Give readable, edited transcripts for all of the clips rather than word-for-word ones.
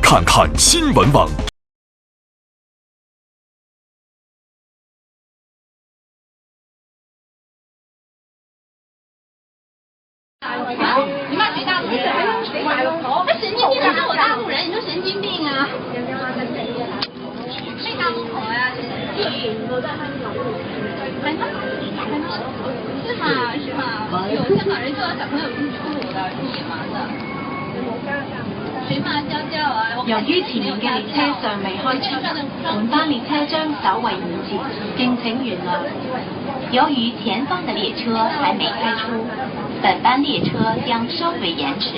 看看新闻网。你骂谁大陆人？那神经病骂我大陆人，你说神经病啊？谁大陆口呀？是吗？是吗？有香港人叫小朋友进出的，是野蛮的。水馬交交啊！由於前面嘅列車尚未開出，本班列車將稍為延遲，敬請原諒。由於前方的列車還沒開出，本班列車將稍微延遲，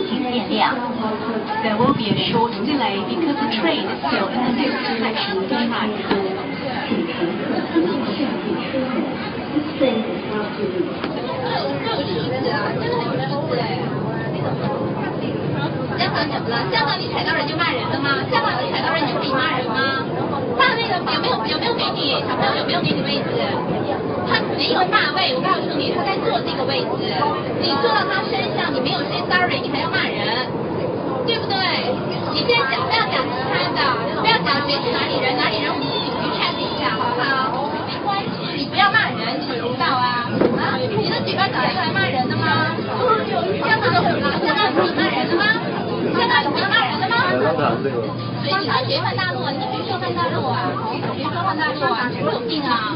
請見諒。There will be a short delay because the train is still in the next section of the track. 香港怎么了？香港你踩到人就骂人了吗？香港你踩到人就可以骂人吗？霸位了有没有给你小朋友有没有给你位置？他没有霸位，我告诉你，他在坐这个位置，你坐到他身上，你没有 say sorry， 你还要骂人，对不对？你现在不要讲其他的，不要讲谁是哪里人，哪里人我们自己去 check 一下，好不好？没关系，你不要骂人，你知道啊？你的嘴巴长出来骂人的吗？香港怎么了？香港你骂人的吗？香港有没有骂人的吗？所以你是学换大陆，你是学说换大陆啊？学说换大陆啊？你有病啊？